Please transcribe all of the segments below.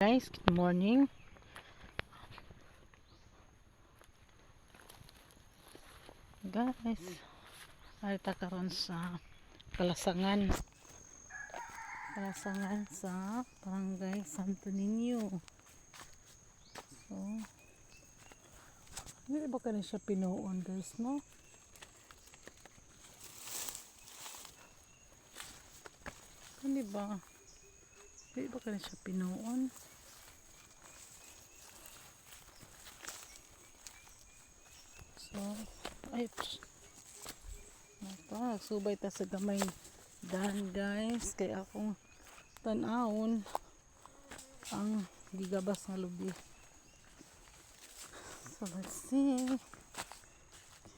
Guys, good morning. Guys, ay karon sa Kalasangan. Kalasangan sa Barangay Santo Niño. So, hindi ba ka na siya pinuon, guys, no? Hindi ba? Hindi ba ka na siya pinuon? So, ay, ito, nagsubay ta sa gamay daan, guys. Kaya akong tanawon ang gigabas nga lubi. So, let's see.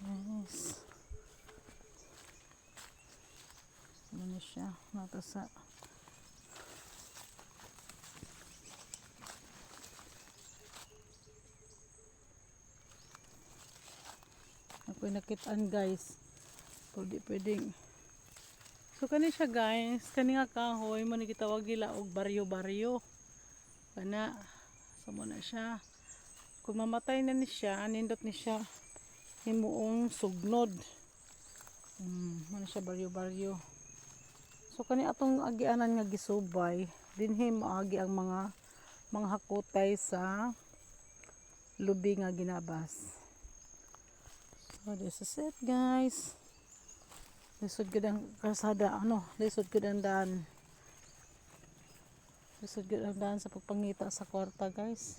Yes. Ano siya? Natasa. Ako'y nakitaan, guys. Pwedeng. So, kani siya, guys. Kani nga kahoy. Mani kitawag nila og baryo-baryo. Kana. So, muna siya. Kung mamatay na ni siya, nindot ni siya himuong sugnod. Muna siya baryo-baryo. So, kani atong agianan nga gisubay. Dinhi maagi ang mga hakutay sa lubi nga ginabas. So, this is it, guys. Lisod gud ang kalsada, lisod gud ang daan. Lisod gud ang daan sa pagpangita sa kwarta, guys.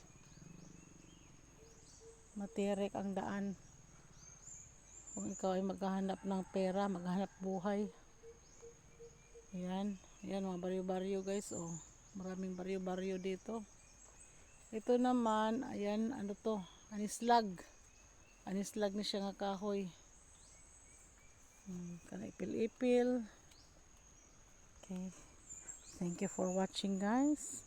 Matirik ang daan. Kung ikaw ay maghahanap ng pera, maghahanap buhay. Ayan, mga baryo-baryo, guys. Oh, maraming baryo-baryo dito. Ito naman, ayan, ano to? Anislag. Anislag ni siya nga kahoy. Kana ipil-ipil. Okay. Thank you for watching, guys.